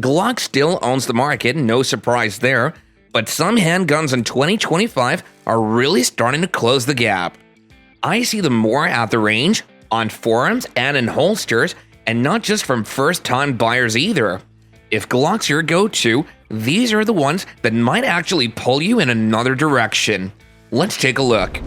Glock still owns the market, no surprise there, but some handguns in 2025 are really starting to close the gap. I see them more at the range, on forums, and in holsters, and not just from first-time buyers either. If Glock's your go-to, these are the ones that might actually pull you in another direction. Let's take a look.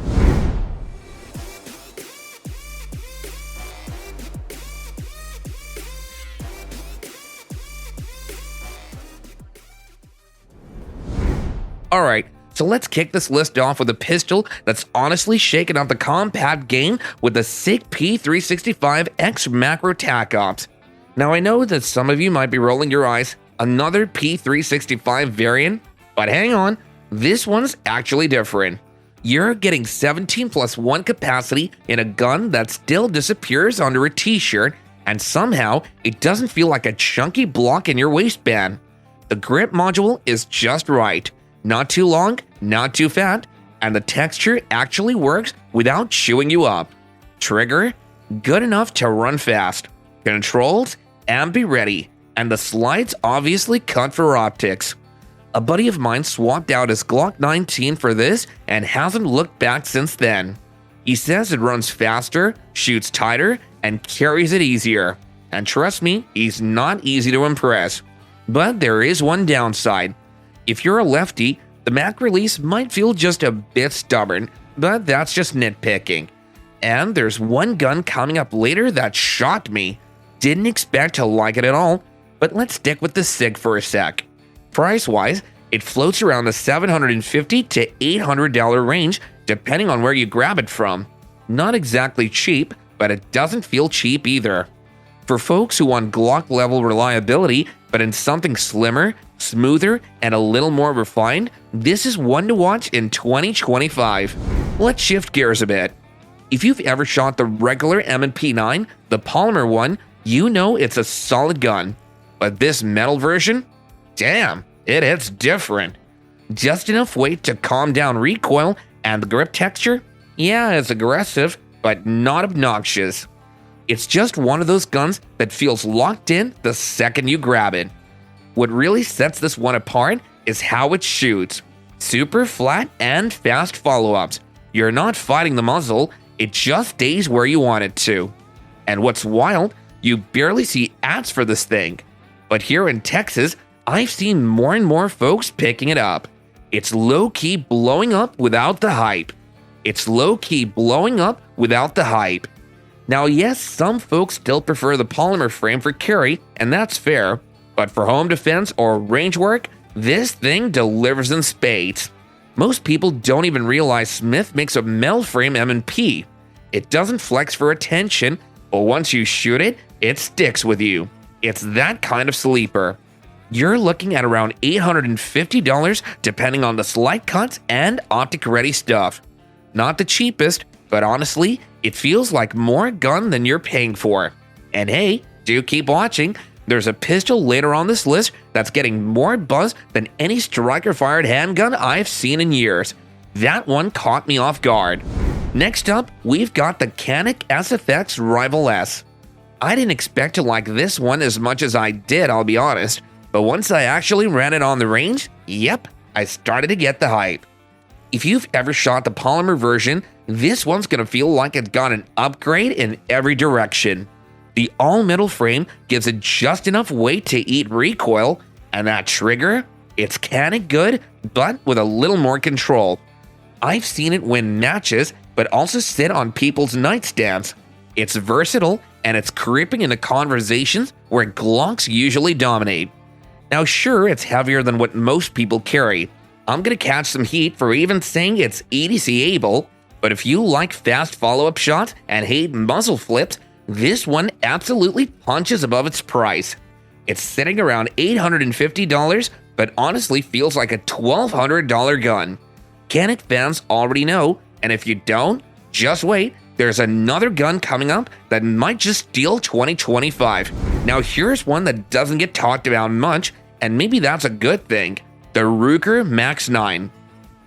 Alright, so let's kick this list off with a pistol that's honestly shaken up the compact game with the sick P365X Macro Tac Ops. Now I know that some of you might be rolling your eyes, another P365 variant, but hang on, this one's actually different. You're getting 17+1 capacity in a gun that still disappears under a t-shirt, and somehow it doesn't feel like a chunky block in your waistband. The grip module is just right. Not too long, not too fat, and the texture actually works without chewing you up. Trigger, good enough to run fast. Controls, and be ready. And the slides obviously cut for optics. A buddy of mine swapped out his Glock 19 for this and hasn't looked back since then. He says it runs faster, shoots tighter, and carries it easier. And trust me, he's not easy to impress. But there is one downside. If you're a lefty, the Mac release might feel just a bit stubborn, but that's just nitpicking. And there's one gun coming up later that shocked me. Didn't expect to like it at all, but let's stick with the SIG for a sec. Price-wise, it floats around the $750 to $800 range, depending on where you grab it from. Not exactly cheap, but it doesn't feel cheap either. For folks who want Glock-level reliability, but in something slimmer, smoother, and a little more refined, this is one to watch in 2025. Let's shift gears a bit. If you've ever shot the regular MP9, the polymer one, you know it's a solid gun. But this metal version? Damn, it hits different. Just enough weight to calm down recoil, and the grip texture? Yeah, it's aggressive, but not obnoxious. It's just one of those guns that feels locked in the second you grab it. What really sets this one apart is how it shoots. Super flat and fast follow-ups. You're not fighting the muzzle, it just stays where you want it to. And what's wild, you barely see ads for this thing. But here in Texas, I've seen more and more folks picking it up. It's low-key blowing up without the hype. It's low-key blowing up without the hype. Now yes, some folks still prefer the polymer frame for carry, and that's fair, but for home defense or range work, this thing delivers in spades. Most people don't even realize Smith makes a metal frame M&P. It doesn't flex for attention, but once you shoot it, it sticks with you. It's that kind of sleeper. You're looking at around $850 depending on the slight cuts and optic-ready stuff. Not the cheapest, but honestly, it feels like more gun than you're paying for. And hey, do keep watching. There's a pistol later on this list that's getting more buzz than any striker-fired handgun I've seen in years. That one caught me off guard. Next up, we've got the Canic SFX Rival S. I didn't expect to like this one as much as I did, I'll be honest. But once I actually ran it on the range, yep, I started to get the hype. If you've ever shot the polymer version, this one's gonna feel like it's got an upgrade in every direction. The all-metal frame gives it just enough weight to eat recoil, and that trigger, it's kinda good, but with a little more control. I've seen it win matches, but also sit on people's nightstands. It's versatile, and it's creeping into conversations where Glocks usually dominate. Now sure, it's heavier than what most people carry. I'm gonna catch some heat for even saying it's EDC able, but if you like fast follow-up shots and hate muzzle flips, this one absolutely punches above its price. It's sitting around $850, but honestly feels like a $1,200 gun. Canic fans already know, and if you don't, just wait, there's another gun coming up that might just steal 2025. Now here's one that doesn't get talked about much, and maybe that's a good thing. The Ruger Max 9.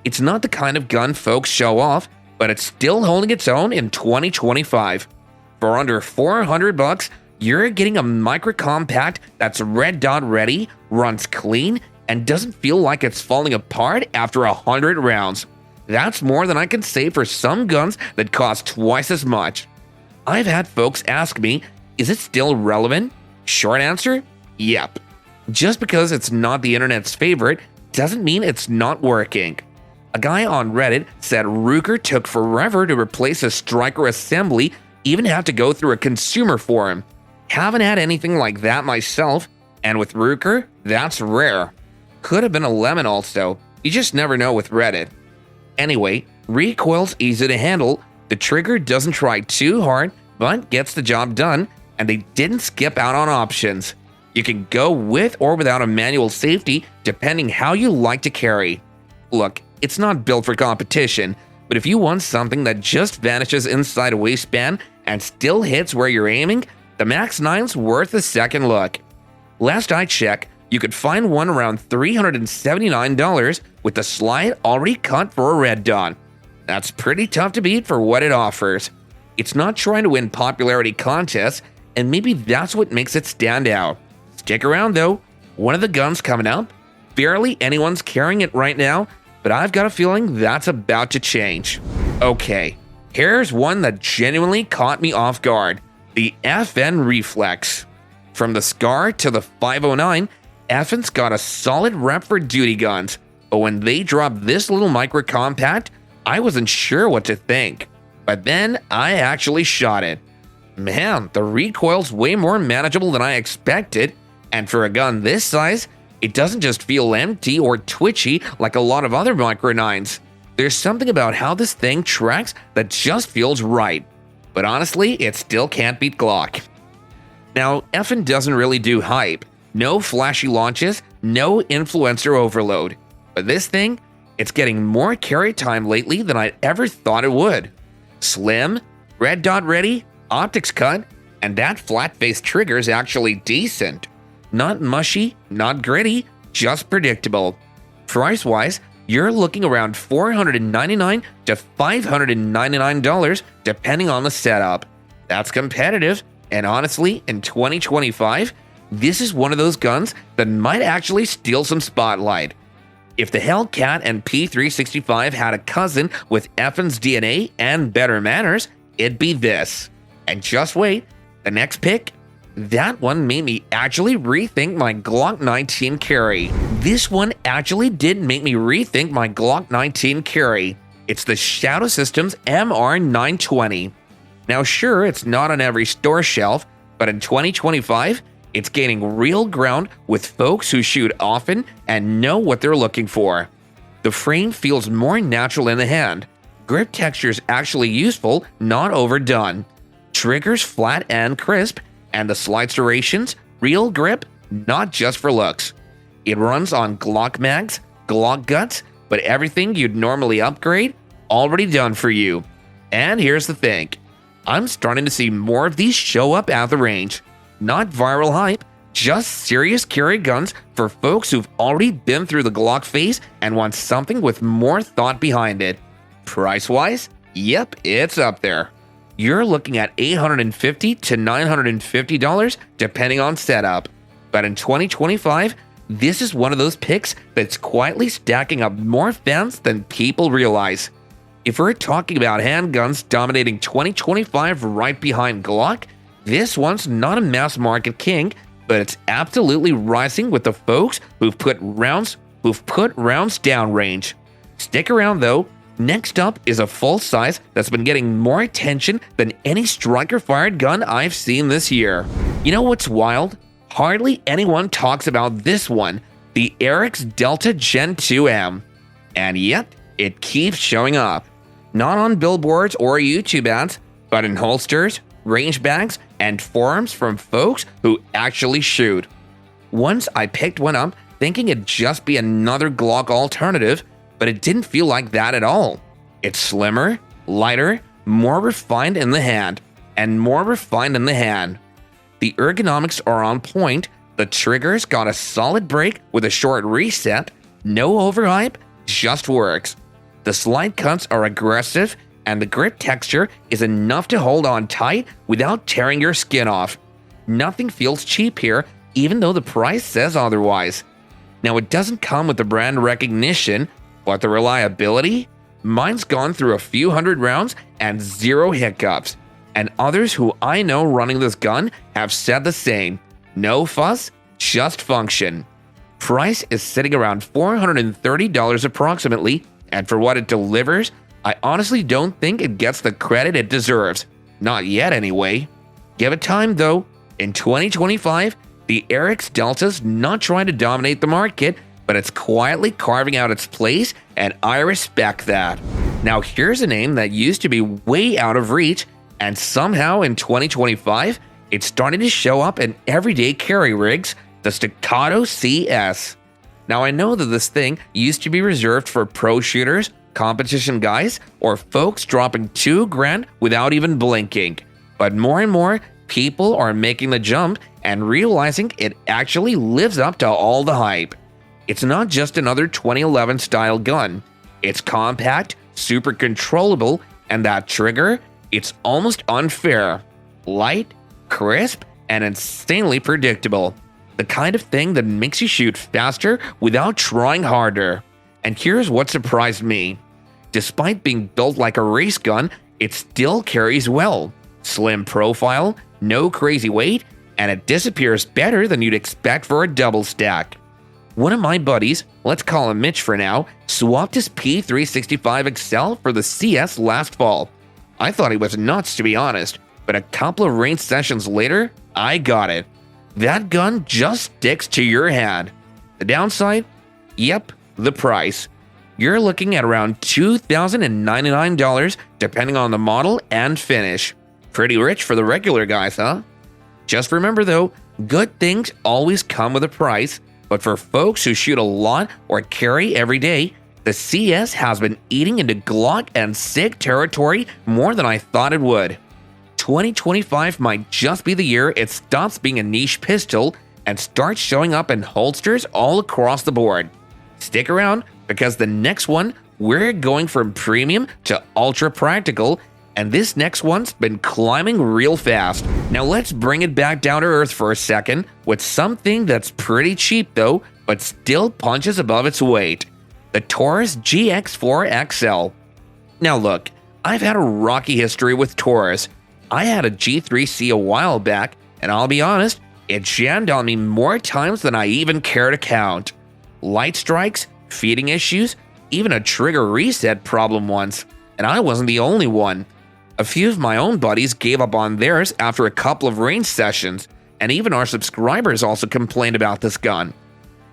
It's not the kind of gun folks show off, but it's still holding its own in 2025. For under $400, You're getting a micro compact that's red dot ready, runs clean, and doesn't feel like it's falling apart after 100 rounds. That's more than I can say for some guns that cost twice as much. I've had folks ask me, is it still relevant? Short answer, yep. Just because it's not the internet's favorite doesn't mean it's not working. A guy on Reddit said Ruger took forever to replace a striker assembly, even had to go through a consumer forum. Haven't had anything like that myself, and with Ruger, that's rare. Could have been a lemon also, you just never know with Reddit. Anyway, recoil's easy to handle, the trigger doesn't try too hard, but gets the job done, and they didn't skip out on options. You can go with or without a manual safety, depending how you like to carry. Look, it's not built for competition, but if you want something that just vanishes inside a waistband and still hits where you're aiming, the Max 9's worth a second look. Last I checked, you could find one around $379 with the slide already cut for a red dot. That's pretty tough to beat for what it offers. It's not trying to win popularity contests, and maybe that's what makes it stand out. Stick around though, one of the guns coming up, barely anyone's carrying it right now, but I've got a feeling that's about to change. Okay, here's one that genuinely caught me off guard, the FN Reflex. From the SCAR to the 509, FN's got a solid rep for duty guns, but when they dropped this little micro compact, I wasn't sure what to think. But then I actually shot it. Man, the recoil's way more manageable than I expected, and for a gun this size, it doesn't just feel empty or twitchy like a lot of other micro 9s. There's something about how this thing tracks that just feels right. But honestly, it still can't beat Glock. Now, FN doesn't really do hype. No flashy launches, no influencer overload. But this thing, it's getting more carry time lately than I ever thought it would. Slim, red dot ready, optics cut, and that flat-faced trigger is actually decent. Not mushy, not gritty, just predictable. Price-wise, you're looking around $499 to $599 depending on the setup. That's competitive, and honestly, in 2025, this is one of those guns that might actually steal some spotlight. If the Hellcat and P365 had a cousin with FN's DNA and better manners, it'd be this. And just wait, the next pick? That one made me actually rethink my Glock 19 carry. This one actually did make me rethink my Glock 19 carry. It's the Shadow Systems MR920. Now sure, it's not on every store shelf, but in 2025, it's gaining real ground with folks who shoot often and know what they're looking for. The frame feels more natural in the hand. Grip texture's actually useful, not overdone. Triggers flat and crisp, and the slides durations, real grip, not just for looks. It runs on Glock mags, Glock guts, but everything you'd normally upgrade, already done for you. And here's the thing, I'm starting to see more of these show up at the range. Not viral hype, just serious carry guns for folks who've already been through the Glock phase and want something with more thought behind it. Price-wise, yep, it's up there. You're looking at $850 to $950 depending on setup. But in 2025, this is one of those picks that's quietly stacking up more fans than people realize. If we're talking about handguns dominating 2025 right behind Glock, this one's not a mass market king, but it's absolutely rising with the folks who've put rounds downrange. Stick around though. Next up is a full size that's been getting more attention than any striker-fired gun I've seen this year. You know what's wild? Hardly anyone talks about this one, the Eric's Delta Gen 2M. And yet, it keeps showing up. Not on billboards or YouTube ads, but in holsters, range bags, and forums from folks who actually shoot. Once I picked one up thinking it'd just be another Glock alternative, but it didn't feel like that at all. It's slimmer, lighter, more refined in the hand, and more refined in the hand. The ergonomics are on point, the trigger's got a solid break with a short reset, no overhype, just works. The slide cuts are aggressive, and the grip texture is enough to hold on tight without tearing your skin off. Nothing feels cheap here, even though the price says otherwise. Now, it doesn't come with the brand recognition, but the reliability? Mine's gone through a few hundred rounds and zero hiccups. And others who I know running this gun have said the same. No fuss, just function. Price is sitting around $430 approximately, and for what it delivers, I honestly don't think it gets the credit it deserves. Not yet anyway. Give it time though. In 2025, the RX Delta's not trying to dominate the market, but it's quietly carving out its place, and I respect that. Now here's a name that used to be way out of reach, and somehow in 2025, it's starting to show up in everyday carry rigs, the Staccato CS. Now I know that this thing used to be reserved for pro shooters, competition guys, or folks dropping $2,000 without even blinking. But more and more people are making the jump and realizing it actually lives up to all the hype. It's not just another 2011 style gun. It's compact, super controllable, and that trigger, it's almost unfair. Light, crisp, and insanely predictable. The kind of thing that makes you shoot faster without trying harder. And here's what surprised me. Despite being built like a race gun, it still carries well. Slim profile, no crazy weight, and it disappears better than you'd expect for a double stack. One of my buddies, let's call him Mitch for now, swapped his P365 XL for the CS last fall. I thought he was nuts, to be honest, but a couple of range sessions later, I got it. That gun just sticks to your hand. The downside? Yep, the price. You're looking at around $2,099 depending on the model and finish. Pretty rich for the regular guys, huh? Just remember though, good things always come with a price, but for folks who shoot a lot or carry every day, the CS has been eating into Glock and SIG territory more than I thought it would. 2025 might just be the year it stops being a niche pistol and starts showing up in holsters all across the board. Stick around, because the next one, we're going from premium to ultra practical, and this next one's been climbing real fast. Now let's bring it back down to earth for a second with something that's pretty cheap though, but still punches above its weight. The Taurus GX4 XL. Now look, I've had a rocky history with Taurus. I had a G3C a while back, and I'll be honest, it jammed on me more times than I even care to count. Light strikes, feeding issues, even a trigger reset problem once, and I wasn't the only one. A few of my own buddies gave up on theirs after a couple of range sessions, and even our subscribers also complained about this gun.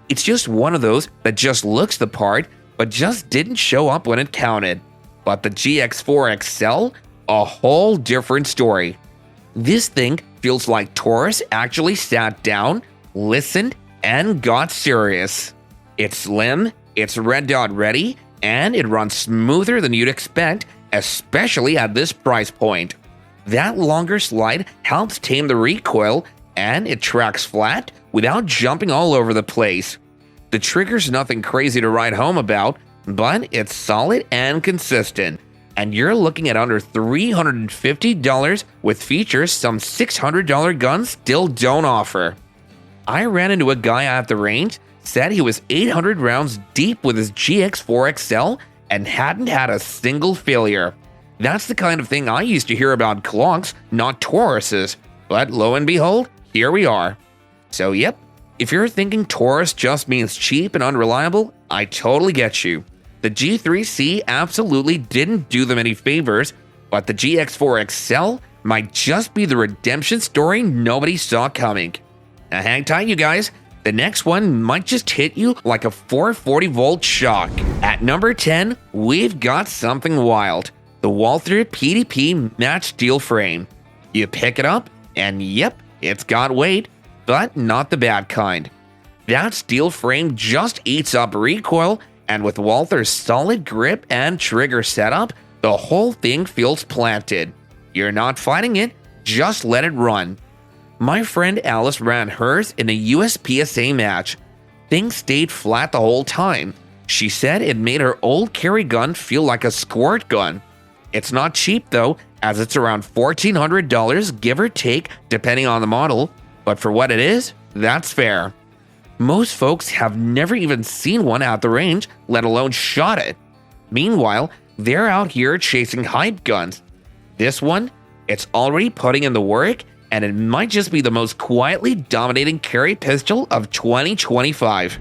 It's just one of those that just looks the part, but just didn't show up when it counted. But the GX4 XL? A whole different story. This thing feels like Taurus actually sat down, listened, and got serious. It's slim, it's red dot ready, and it runs smoother than you'd expect, especially at this price point. That longer slide helps tame the recoil, and it tracks flat without jumping all over the place. The trigger's nothing crazy to write home about, but it's solid and consistent. And you're looking at under $350 with features some $600 guns still don't offer. I ran into a guy at the range, said he was 800 rounds deep with his GX4 XL and hadn't had a single failure. That's the kind of thing I used to hear about Glocks, not Tauruses. But lo and behold, here we are. So yep, if you're thinking Taurus just means cheap and unreliable, I totally get you. The G3C absolutely didn't do them any favors, but the GX4 XL might just be the redemption story nobody saw coming. Now hang tight, you guys. The next one might just hit you like a 440 volt shock. At number 10, we've got something wild. The Walther PDP Match steel frame. You pick it up, and yep, it's got weight, but not the bad kind. That steel frame just eats up recoil, and with Walther's solid grip and trigger setup, the whole thing feels planted. You're not fighting it, just let it run. My friend Alice ran hers in a USPSA match. Things stayed flat the whole time. She said it made her old carry gun feel like a squirt gun. It's not cheap though, as it's around $1,400 give or take depending on the model, But for what it is, that's fair. Most folks have never even seen one at the range, let alone shot it. Meanwhile, they're out here chasing hype guns. This one, it's already putting in the work, and it might just be the most quietly dominating carry pistol of 2025.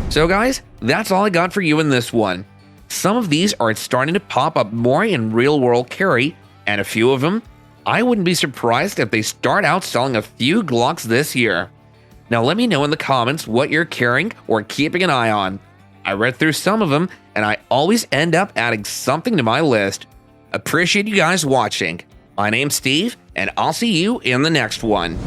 So guys, that's all I got for you in this one. Some of these are starting to pop up more in real-world carry, and a few of them, I wouldn't be surprised if they start out selling a few Glocks this year. Now let me know in the comments what you're carrying or keeping an eye on. I read through some of them, and I always end up adding something to my list. Appreciate you guys watching. My name's Steve, and I'll see you in the next one.